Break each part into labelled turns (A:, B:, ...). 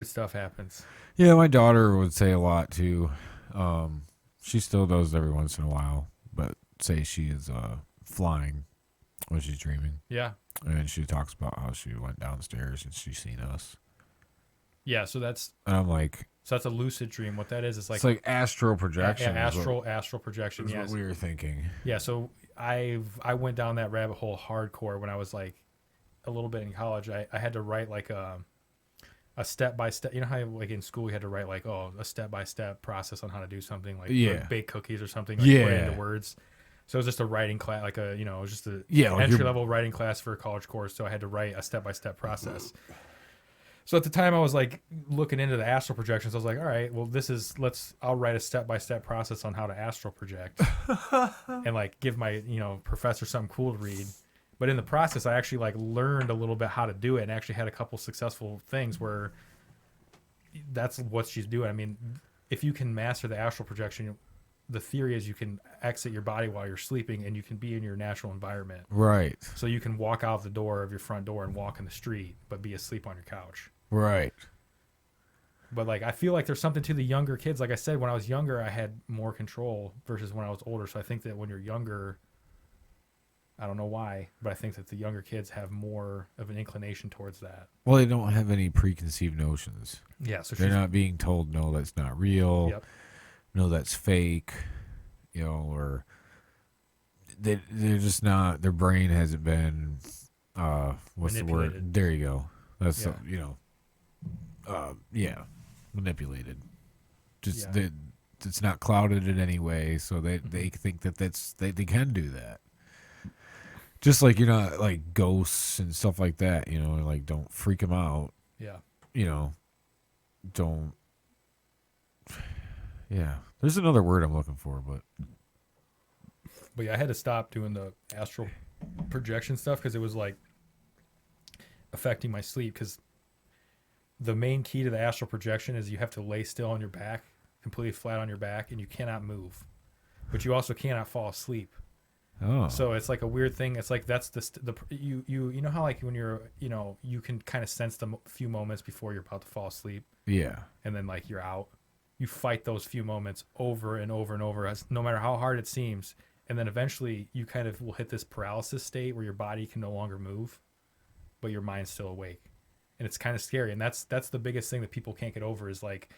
A: stuff happens.
B: Yeah, my daughter would say a lot too. Um, she still does every once in a while, but say she is flying when she's dreaming,
A: Yeah.
B: and she talks about how she went downstairs and she's seen us.
A: Yeah, so that's
B: And I'm like,
A: a lucid dream. What that is
B: it's
A: like
B: like astral projection
A: astral projection.
B: is what
A: Yes.
B: we were thinking.
A: Yeah, so I went down that rabbit hole hardcore when I was like a little bit in college. I had to write like a step by step. You know how like in school you had to write like a step by step process on how to do something
B: Yeah,
A: bake cookies or something, like put it into
B: yeah,
A: words. So it was just a writing class, like it was just a
B: yeah. Like
A: entry
B: you're
A: level writing class for a college course. So I had to write a step by step process. So at the time I was like looking into the astral projections. I was like, all right, well I'll write a step by step process on how to astral project and like give my professor something cool to read. But in the process, I actually like learned a little bit how to do it and actually had a couple successful things where that's what she's doing. I mean, if you can master the astral projection, the theory is you can exit your body while you're sleeping and you can be in your natural environment.
B: right,
A: So you can walk out the door of your front door and walk in the street, but be asleep on your couch.
B: right.
A: But like, I feel like there's something to the younger kids. Like I said, when I was younger, I had more control versus when I was older. So I think that when you're younger, I don't know why, but I think that the younger kids have more of an inclination towards that.
B: Well, they don't have any preconceived notions.
A: Yeah, so
B: They're
A: she's
B: not being told, no, that's not real.
A: yep.
B: No, that's fake. Or they're just not. Their brain hasn't been. What's the
A: Manipulated.
B: word? There you go. That's
A: Yeah.
B: yeah, manipulated. Just
A: Yeah.
B: that it's not clouded in any way, so they think that they can do that. Just like you're not like ghosts and stuff like that, like don't freak them out,
A: Yeah.
B: you know, don't. Yeah, there's another word I'm looking for, but
A: But yeah, I had to stop doing the astral projection stuff because it was like affecting my sleep. Because the main key to the astral projection is you have to lay still on your back, completely flat on your back, and you cannot move. But you also cannot fall asleep.
B: oh,
A: So it's like a weird thing. It's like that's you know how like when you're you can kind of sense the few moments before you're about to fall asleep,
B: yeah,
A: and then like you're out. You fight those few moments over and over and over, as no matter how hard it seems, and then eventually you kind of will hit this paralysis state where your body can no longer move, but your mind's still awake, and it's kind of scary. And that's the biggest thing that people can't get over is like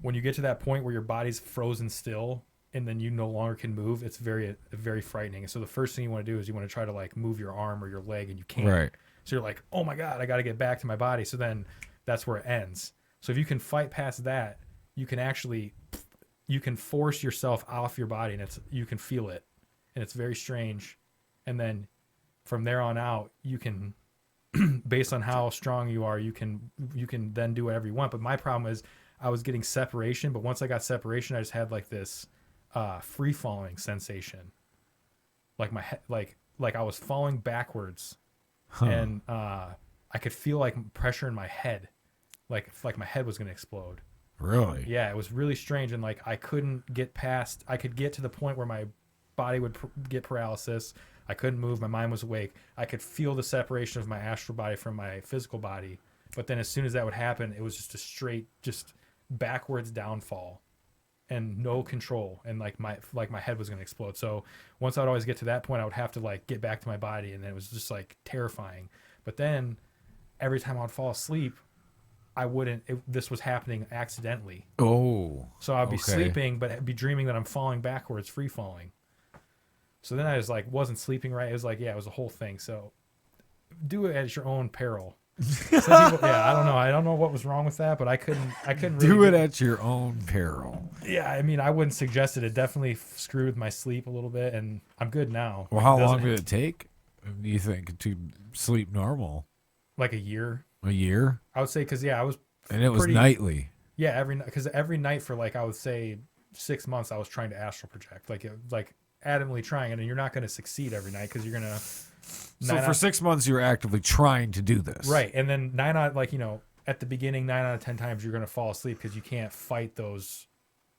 A: when you get to that point where your body's frozen still and then you no longer can move. It's very frightening. And so the first thing you want to do is you want to try to like move your arm or your leg, and you can't.
B: right,
A: So you're like, oh my god, I got to get back to my body. So then that's where it ends. So if you can fight past that, you can force yourself off your body, and you can feel it, and it's very strange. And then from there on out, you can, based on how strong you are, you can then do whatever you want. But my problem is I was getting separation, but once I got separation, I just had like this free falling sensation, like my head, like I was falling backwards,
B: huh?
A: and I could feel like pressure in my head, like my head was gonna explode.
B: Really?
A: Yeah, it was really strange, and like I couldn't get past. I could get to the point where my body would get paralysis. I couldn't move. My mind was awake. I could feel the separation of my astral body from my physical body. But then, as soon as that would happen, it was just a straight, just backwards downfall, and no control. And like my head was gonna explode. So once I would always get to that point, I would have to like get back to my body, and then it was just like terrifying. But then, every time I would fall asleep, I wouldn't. This was happening accidentally.
B: Oh,
A: So I'd be
B: okay.
A: sleeping, but be dreaming that I'm falling backwards, free falling. So then I was like, wasn't sleeping right. It was like, yeah, it was a whole thing. So do it at your own peril. Some people, yeah, I don't know. I don't know what was wrong with that, but I couldn't really
B: Do it at your own peril.
A: Yeah, I mean, I wouldn't suggest it. It definitely screwed with my sleep a little bit, and I'm good now.
B: Well, how long did it take, do you think, to sleep normal?
A: Like a year,
B: A year?
A: I would say, because yeah, I was
B: And it was
A: pretty
B: nightly.
A: Yeah, every night for like I would say 6 months, I was trying to astral project, like adamantly trying it, and you're not going to succeed every night because you're gonna.
B: So for 6 months, you were actively trying to do this.
A: Right, and then at the beginning, 9 out of 10 times you're gonna fall asleep because you can't fight those.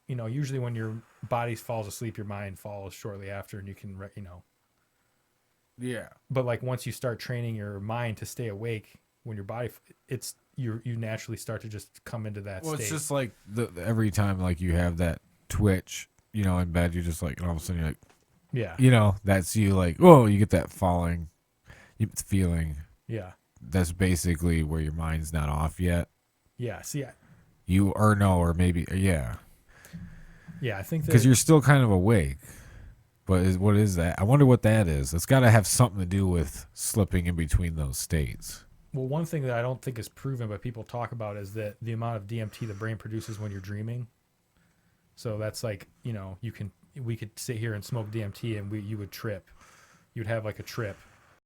A: Usually when your body falls asleep, your mind follows shortly after, and you can.
B: Yeah.
A: But like once you start training your mind to stay awake when your body, you naturally start to just come into that
B: Well,
A: state.
B: it's just like every time like you have that twitch, in bed, you're just like, and all of a sudden you're like,
A: yeah.
B: that's you like, whoa, you get that falling feeling.
A: Yeah.
B: That's basically where your mind's not off yet.
A: Yeah. See,
B: Or maybe, yeah.
A: Yeah, I think that
B: Because you're still kind of awake. But what is that? I wonder what that is. It's got to have something to do with slipping in between those states.
A: well, one thing that I don't think is proven, but people talk about is that the amount of DMT the brain produces when you're dreaming. So that's like, we could sit here and smoke DMT and you would trip. You'd have like a trip